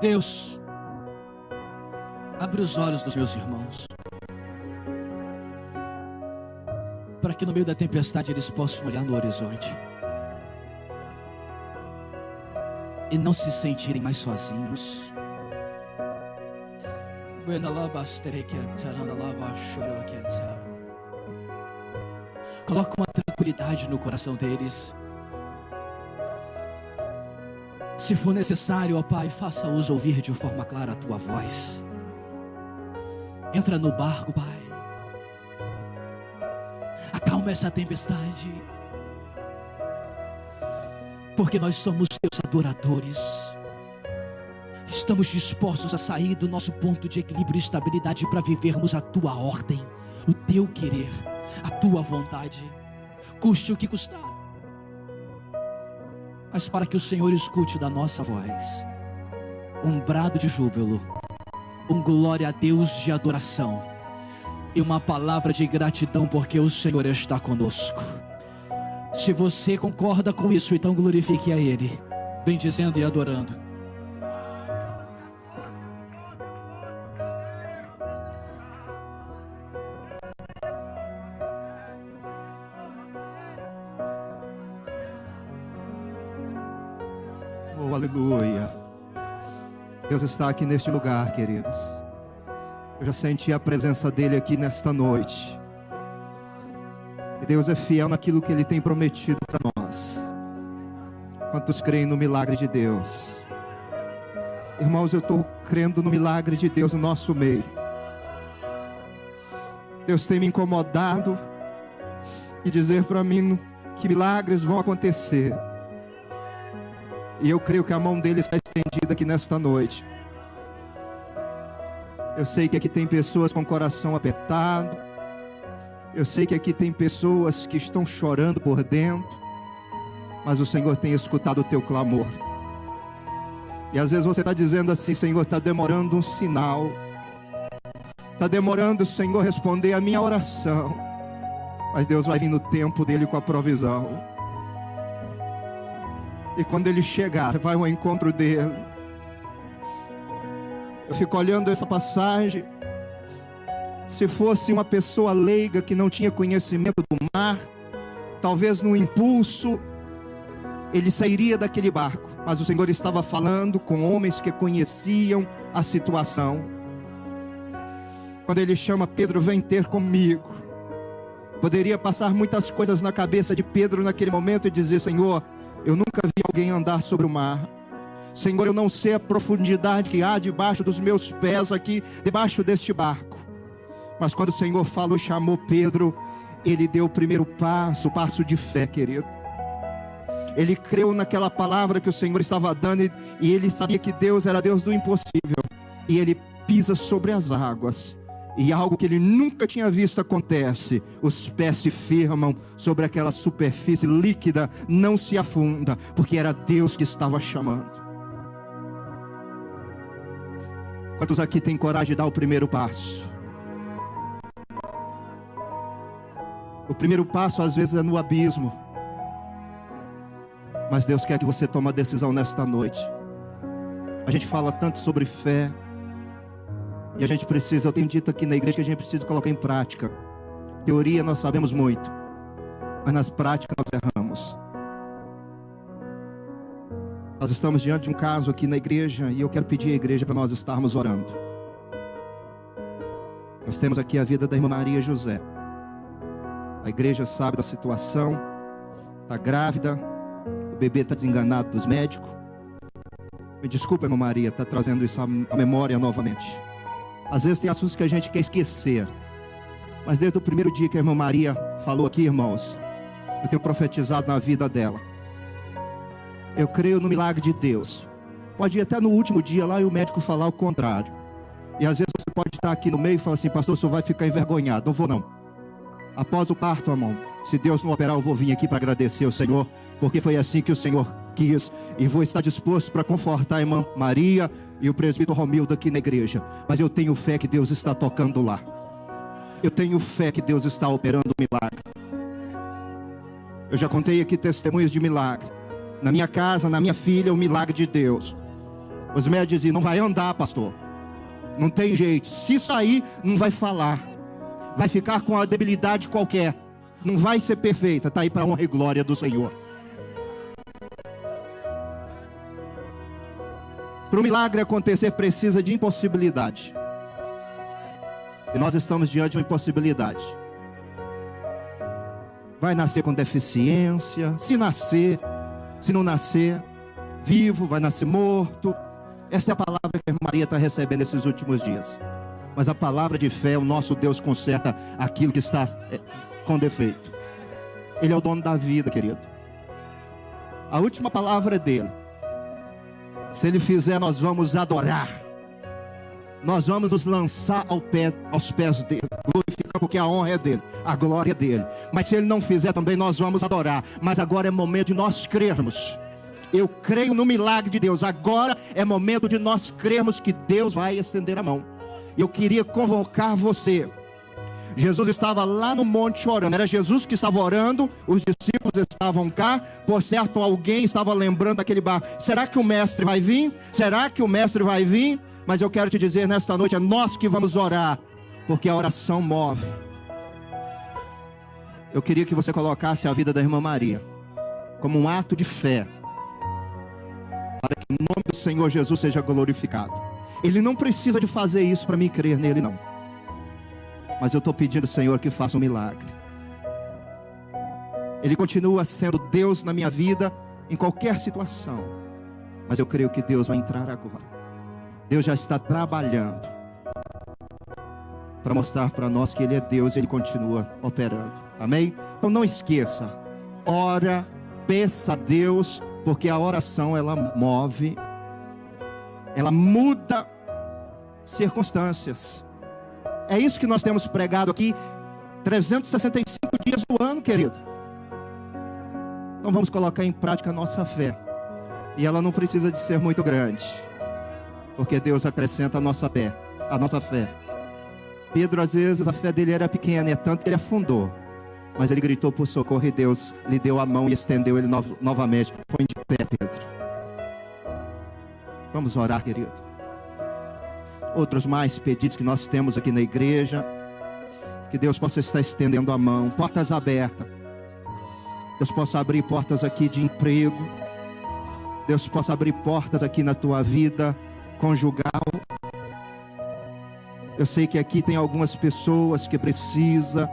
Deus, abre os olhos dos meus irmãos, para que no meio da tempestade eles possam olhar no horizonte e não se sentirem mais sozinhos. Coloca uma tranquilidade no coração deles. Se for necessário, ó Pai, faça-os ouvir de forma clara a Tua voz. Entra no barco, Pai. Acalma essa tempestade, porque nós somos Teus adoradores. Estamos dispostos a sair do nosso ponto de equilíbrio e estabilidade para vivermos a Tua ordem, o Teu querer, a Tua vontade, custe o que custar. Mas para que o Senhor escute da nossa voz, um brado de júbilo, um glória a Deus de adoração e uma palavra de gratidão, porque o Senhor está conosco. Se você concorda com isso, então glorifique a Ele, bendizendo e adorando. Oh, aleluia. Deus está aqui neste lugar, queridos. Eu já senti a presença dEle aqui nesta noite. E Deus é fiel naquilo que Ele tem prometido para nós. Quantos creem no milagre de Deus? Irmãos, eu estou crendo no milagre de Deus no nosso meio. Deus tem me incomodado e dizer para mim que milagres vão acontecer. E eu creio que a mão dele está estendida aqui nesta noite. Eu sei que aqui tem pessoas com o coração apertado. Eu sei que aqui tem pessoas que estão chorando por dentro. Mas o Senhor tem escutado o teu clamor. E às vezes você está dizendo assim: Senhor, está demorando um sinal. Está demorando o Senhor responder a minha oração. Mas Deus vai vir no tempo dele com a provisão. E quando ele chegar, vai ao encontro dele. Eu fico olhando essa passagem. Se fosse uma pessoa leiga que não tinha conhecimento do mar, talvez no impulso ele sairia daquele barco. Mas o Senhor estava falando com homens que conheciam a situação. Quando ele chama Pedro: vem ter comigo. Poderia passar muitas coisas na cabeça de Pedro naquele momento e dizer: Senhor, eu nunca vi alguém andar sobre o mar. Senhor, eu não sei a profundidade que há debaixo dos meus pés aqui, debaixo deste barco. Mas quando o Senhor falou e chamou Pedro, ele deu o primeiro passo, o passo de fé, querido. Ele creu naquela palavra que o Senhor estava dando e ele sabia que Deus era Deus do impossível. E ele pisa sobre as águas. E algo que ele nunca tinha visto acontece. Os pés se firmam sobre aquela superfície líquida, não se afunda, porque era Deus que estava chamando. Quantos aqui têm coragem de dar o primeiro passo? O primeiro passo às vezes é no abismo. Mas Deus quer que você tome a decisão nesta noite. A gente fala tanto sobre fé. E a gente precisa, eu tenho dito aqui na igreja que a gente precisa colocar em prática. Teoria nós sabemos muito, mas nas práticas nós erramos. Nós estamos diante de um caso aqui na igreja e eu quero pedir à igreja para nós estarmos orando. Nós temos aqui a vida da irmã Maria José. A igreja sabe da situação, está grávida, o bebê está desenganado dos médicos. Me desculpa, irmã Maria, está trazendo isso à memória novamente. Às vezes tem assuntos que a gente quer esquecer. Mas desde o primeiro dia que a irmã Maria falou aqui, irmãos, eu tenho profetizado na vida dela. Eu creio no milagre de Deus. Pode ir até no último dia lá e o médico falar o contrário. E às vezes você pode estar aqui no meio e falar assim: pastor, o senhor vai ficar envergonhado. Não vou não. Após o parto, irmão, se Deus não operar, eu vou vir aqui para agradecer ao Senhor, porque foi assim que o Senhor quis. E vou estar disposto para confortar a irmã Maria e o presbítero Romildo aqui na igreja. Mas eu tenho fé que Deus está tocando lá. Eu tenho fé que Deus está operando um milagre. Eu já contei aqui testemunhos de milagre. Na minha casa, na minha filha, o milagre de Deus. Os médicos diziam: não vai andar, pastor. Não tem jeito. Se sair, não vai falar. Vai ficar com a debilidade qualquer. Não vai ser perfeita. Está aí para a honra e glória do Senhor. Para o milagre acontecer, precisa de impossibilidade. E nós estamos diante de uma impossibilidade. Vai nascer com deficiência. Se nascer, se não nascer, vivo, vai nascer morto. Essa é a palavra que a irmã Maria está recebendo esses últimos dias. Mas a palavra de fé, o nosso Deus conserta aquilo que está com defeito. Ele é o dono da vida, querido. A última palavra é dele. Se ele fizer, nós vamos adorar. Nós vamos nos lançar aos pés dele, glorificar, porque a honra é dele, a glória é dele. Mas se ele não fizer também, nós vamos adorar. Mas agora é momento de nós crermos Eu creio no milagre de Deus. Agora é momento de nós crermos que Deus vai estender a mão. Eu queria convocar você. Jesus estava lá no monte orando. Era Jesus que estava orando. Os discípulos estavam cá. Por certo, alguém estava lembrando daquele bar. Será que o mestre vai vir? Será que o mestre vai vir? Mas eu quero te dizer nesta noite, é nós que vamos orar, porque a oração move. Eu queria que você colocasse a vida da irmã Maria como um ato de fé, para que o nome do Senhor Jesus seja glorificado. Ele não precisa de fazer isso para mim crer nele, não. Mas eu estou pedindo, Senhor, que faça um milagre. Ele continua sendo Deus na minha vida, em qualquer situação. Mas eu creio que Deus vai entrar agora. Deus já está trabalhando para mostrar para nós que Ele é Deus e Ele continua operando. Amém? Então não esqueça. Ora, peça a Deus, porque a oração ela move, ela muda circunstâncias. É isso que nós temos pregado aqui 365 dias do ano, querido. Então vamos colocar em prática a nossa fé. E ela não precisa de ser muito grande, porque Deus acrescenta a nossa fé. Pedro, às vezes, a fé dele era pequena, é tanto que ele afundou. Mas ele gritou por socorro e Deus lhe deu a mão e estendeu ele novamente. Põe de pé, Pedro. Vamos orar, querido. Outros mais pedidos que nós temos aqui na igreja. Que Deus possa estar estendendo a mão. Portas abertas. Deus possa abrir portas aqui de emprego. Deus possa abrir portas aqui na tua vida conjugal. Eu sei que aqui tem algumas pessoas que precisam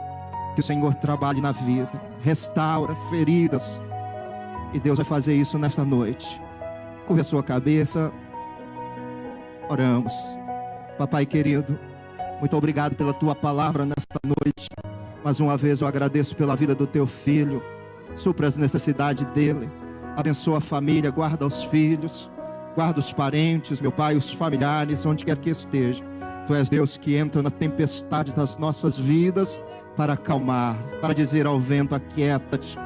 que o Senhor trabalhe na vida, restaura feridas, e Deus vai fazer isso nesta noite. Curva a sua cabeça, oramos. Papai querido, muito obrigado pela tua palavra nesta noite. Mais uma vez eu agradeço pela vida do teu filho. Supra as necessidades dele, abençoa a família, guarda os filhos, guarda os parentes, meu Pai, os familiares, onde quer que esteja. Tu és Deus que entra na tempestade das nossas vidas para acalmar, para dizer ao vento, aquieta-te.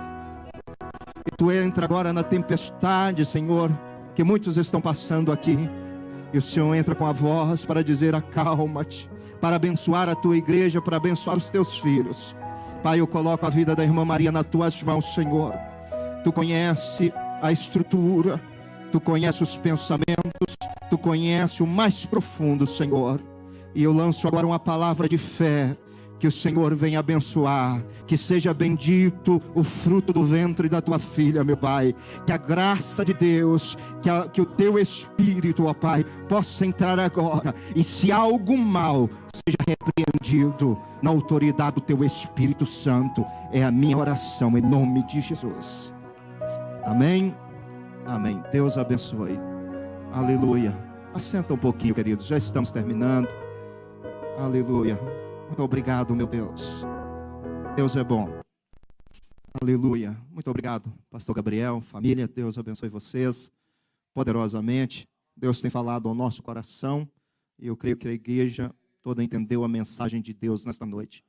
E tu entra agora na tempestade, Senhor, que muitos estão passando aqui. E o Senhor entra com a voz para dizer, acalma-te, para abençoar a tua igreja, para abençoar os teus filhos. Pai, eu coloco a vida da irmã Maria nas tuas mãos, Senhor. Tu conhece a estrutura, tu conhece os pensamentos, tu conhece o mais profundo, Senhor. E eu lanço agora uma palavra de fé, que o Senhor venha abençoar, que seja bendito o fruto do ventre da tua filha, meu Pai, que a graça de Deus, que o teu Espírito, ó Pai, possa entrar agora, e se há algum mal, seja repreendido na autoridade do teu Espírito Santo. É a minha oração em nome de Jesus. Amém? Amém. Deus abençoe. Aleluia. Assenta um pouquinho, queridos, já estamos terminando. Aleluia. Muito obrigado, meu Deus. Deus é bom. Aleluia. Muito obrigado, pastor Gabriel, família. Deus abençoe vocês poderosamente. Deus tem falado ao nosso coração e eu creio que a igreja toda entendeu a mensagem de Deus nesta noite.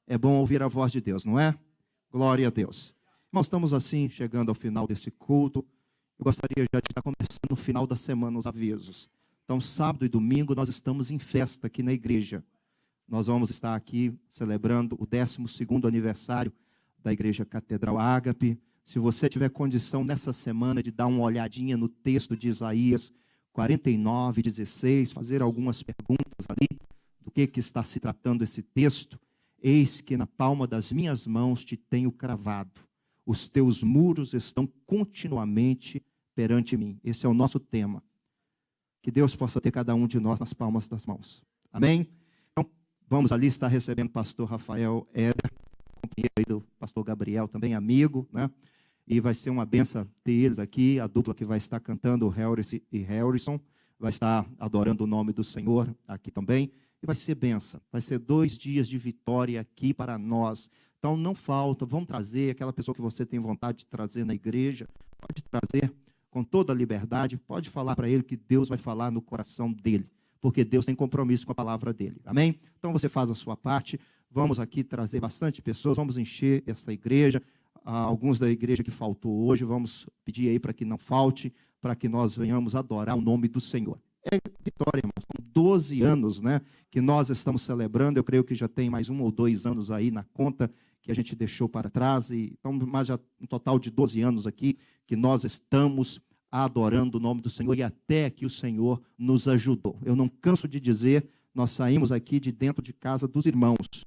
É bom ouvir a voz de Deus, não é? Glória a Deus. Nós estamos assim, chegando ao final desse culto. Eu gostaria já de estar começando o final da semana, os avisos. Então, sábado e domingo nós estamos em festa aqui na igreja. Nós vamos estar aqui celebrando o 12º aniversário da Igreja Catedral Ágape. Se você tiver condição nessa semana de dar uma olhadinha no texto de Isaías 49:16, fazer algumas perguntas ali do que está se tratando esse texto. Eis que na palma das minhas mãos te tenho cravado. Os teus muros estão continuamente perante mim. Esse é o nosso tema. Que Deus possa ter cada um de nós nas palmas das mãos. Amém? Vamos ali estar recebendo o pastor Rafael Heller, companheiro aí do pastor Gabriel, também amigo, né? E vai ser uma benção ter eles aqui, a dupla que vai estar cantando, o Harris e Harrison, vai estar adorando o nome do Senhor aqui também, e vai ser benção. Vai ser 2 dias de vitória aqui para nós. Então não falta, vamos trazer aquela pessoa que você tem vontade de trazer na igreja, pode trazer com toda a liberdade, pode falar para ele que Deus vai falar no coração dele. Porque Deus tem compromisso com a palavra dele, amém? Então você faz a sua parte, vamos aqui trazer bastante pessoas, vamos encher essa igreja, alguns da igreja que faltou hoje, vamos pedir aí para que não falte, para que nós venhamos adorar o nome do Senhor. É vitória, irmãos. São 12 anos, né, que nós estamos celebrando. Eu creio que já tem mais 1 ou 2 anos aí na conta que a gente deixou para trás. Então, mais já um total de 12 anos aqui que nós estamos adorando o nome do Senhor e até que o Senhor nos ajudou. Eu não canso de dizer, nós saímos aqui de dentro de casa dos irmãos.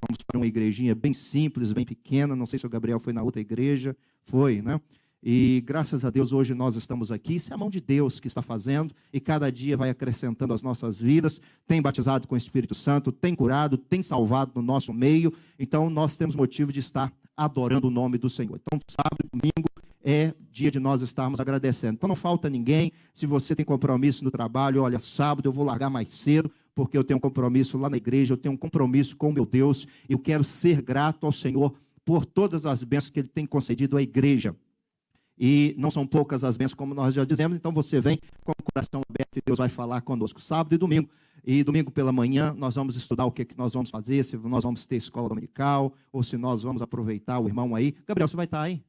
Vamos para uma igrejinha bem simples, bem pequena. Não sei se o Gabriel foi na outra igreja. Foi, né? E graças a Deus hoje nós estamos aqui. Isso é a mão de Deus que está fazendo e cada dia vai acrescentando as nossas vidas. Tem batizado com o Espírito Santo, tem curado, tem salvado no nosso meio. Então nós temos motivo de estar adorando o nome do Senhor. Então sábado e domingo é dia de nós estarmos agradecendo. Então não falta ninguém. Se você tem compromisso no trabalho, olha, sábado eu vou largar mais cedo, porque eu tenho um compromisso lá na igreja, eu tenho um compromisso com o meu Deus. Eu quero ser grato ao Senhor por todas as bênçãos que Ele tem concedido à igreja. E não são poucas as bênçãos, como nós já dizemos, então você vem com o coração aberto e Deus vai falar conosco. Sábado e domingo. E domingo pela manhã nós vamos estudar o que nós vamos fazer, se nós vamos ter escola dominical, ou se nós vamos aproveitar o irmão aí. Gabriel, você vai estar aí?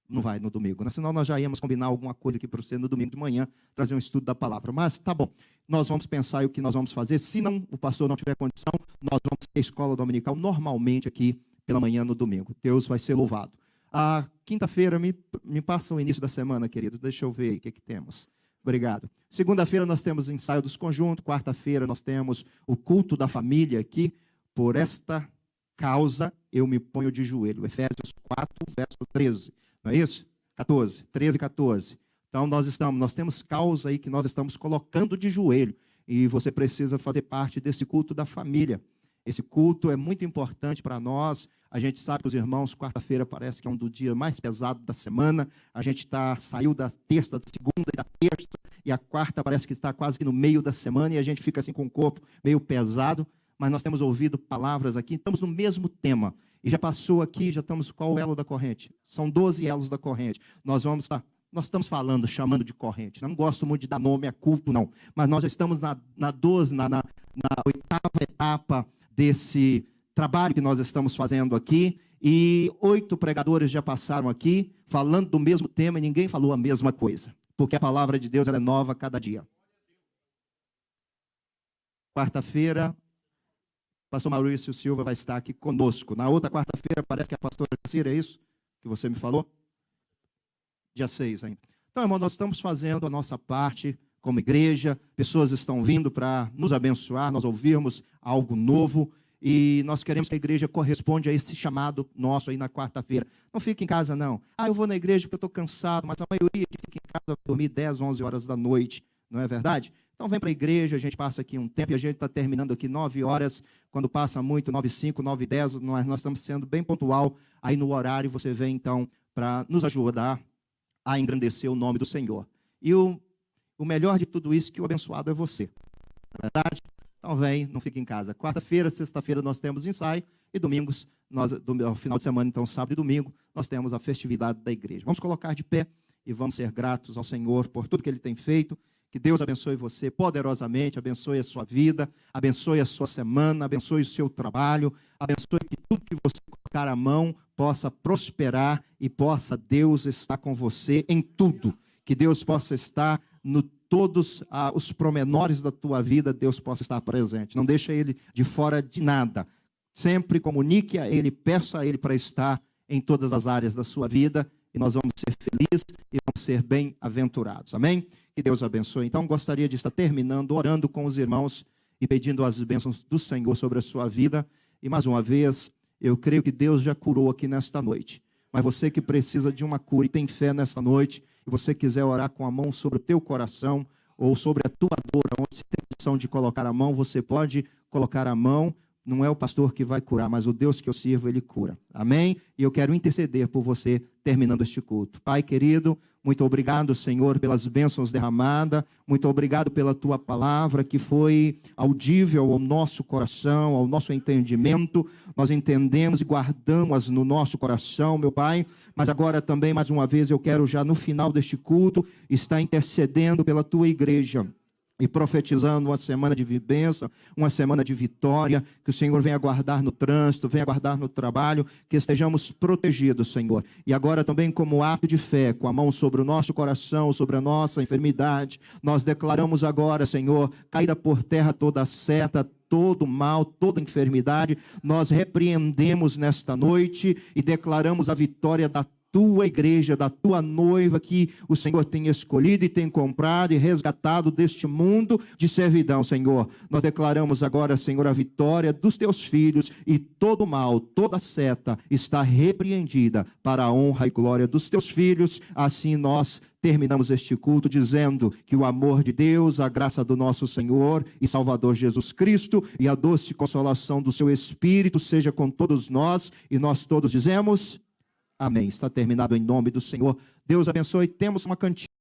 Não vai no domingo, né? Senão nós já íamos combinar alguma coisa aqui para você no domingo de manhã, trazer um estudo da palavra. Mas tá bom, nós vamos pensar o que nós vamos fazer. Se não, o pastor não tiver condição, nós vamos ter escola dominical normalmente aqui pela manhã no domingo. Deus vai ser louvado. A quinta-feira, me passa o início da semana, querido. Deixa eu ver aí o que temos. Obrigado. Segunda-feira nós temos ensaio dos conjuntos. Quarta-feira nós temos o culto da família aqui. Por esta causa eu me ponho de joelho. Efésios 4, verso 13. Não é isso? 14, 13 e 14. Então nós temos causa aí que nós estamos colocando de joelho. E você precisa fazer parte desse culto da família. Esse culto é muito importante para nós. A gente sabe que os irmãos, quarta-feira parece que é um do dia mais pesado da semana. A gente saiu da terça, da segunda e da terça, e a quarta parece que está quase que no meio da semana, e a gente fica assim com o corpo meio pesado, mas nós temos ouvido palavras aqui, estamos no mesmo tema. E já passou aqui, já estamos, qual o elo da corrente? São 12 elos da corrente. Nós estamos falando, chamando de corrente. Não gosto muito de dar nome a culto, não. Mas nós já estamos na 8ª etapa desse trabalho que nós estamos fazendo aqui, e 8 pregadores já passaram aqui, falando do mesmo tema, e ninguém falou a mesma coisa, porque a palavra de Deus ela é nova a cada dia. Quarta-feira, pastor Maurício Silva vai estar aqui conosco. Na outra quarta-feira, parece que é a pastora Cira, é isso que você me falou? Dia 6 ainda. Então, irmão, nós estamos fazendo a nossa parte como igreja, pessoas estão vindo para nos abençoar, nós ouvirmos algo novo, e nós queremos que a igreja corresponda a esse chamado nosso aí na quarta-feira. Não fique em casa, não. Eu vou na igreja porque eu estou cansado, mas a maioria que fica em casa vai dormir 10, 11 horas da noite, não é verdade? Então vem para a igreja, a gente passa aqui um tempo, e a gente está terminando aqui 9 horas, quando passa muito, 9h05, 9h10, nós estamos sendo bem pontual aí no horário, você vem então para nos ajudar a engrandecer o nome do Senhor. E o melhor de tudo isso é que o abençoado é você, não é verdade? Então vem, não fique em casa. Quarta-feira, sexta-feira nós temos ensaio, e domingos, ao final de semana, então sábado e domingo, nós temos a festividade da igreja. Vamos colocar de pé e vamos ser gratos ao Senhor por tudo que Ele tem feito. Que Deus abençoe você poderosamente, abençoe a sua vida, abençoe a sua semana, abençoe o seu trabalho, abençoe que tudo que você colocar a mão possa prosperar e possa Deus estar com você em tudo. Que Deus possa estar no todos os promenores da tua vida, Deus possa estar presente. Não deixa Ele de fora de nada. Sempre comunique a Ele, peça a Ele para estar em todas as áreas da sua vida, e nós vamos ser felizes e vamos ser bem-aventurados. Amém? Que Deus abençoe. Então, gostaria de estar terminando, orando com os irmãos e pedindo as bênçãos do Senhor sobre a sua vida. E mais uma vez, eu creio que Deus já curou aqui nesta noite. Mas você que precisa de uma cura e tem fé nesta noite, e você quiser orar com a mão sobre o teu coração, ou sobre a tua dor, onde você tem opção de colocar a mão, você pode colocar a mão. Não é o pastor que vai curar, mas o Deus que eu sirvo, Ele cura. Amém? E eu quero interceder por você terminando este culto. Pai querido, muito obrigado, Senhor, pelas bênçãos derramadas. Muito obrigado pela Tua palavra, que foi audível ao nosso coração, ao nosso entendimento. Nós entendemos e guardamos no nosso coração, meu Pai. Mas agora também, mais uma vez, eu quero já no final deste culto, estar intercedendo pela Tua igreja. e profetizando uma semana de bênção, uma semana de vitória, que o Senhor venha guardar no trânsito, venha guardar no trabalho, que estejamos protegidos, Senhor. E agora também como ato de fé, com a mão sobre o nosso coração, sobre a nossa enfermidade, nós declaramos agora, Senhor, caída por terra toda seta, todo mal, toda enfermidade, nós repreendemos nesta noite e declaramos a vitória da tua igreja, da tua noiva que o Senhor tem escolhido e tem comprado e resgatado deste mundo de servidão, Senhor. Nós declaramos agora, Senhor, a vitória dos teus filhos e todo mal, toda seta está repreendida para a honra e glória dos teus filhos. Assim nós terminamos este culto dizendo que o amor de Deus, a graça do nosso Senhor e Salvador Jesus Cristo e a doce consolação do seu Espírito seja com todos nós, e nós todos dizemos amém. Está terminado em nome do Senhor. Deus abençoe. Temos uma cantiga.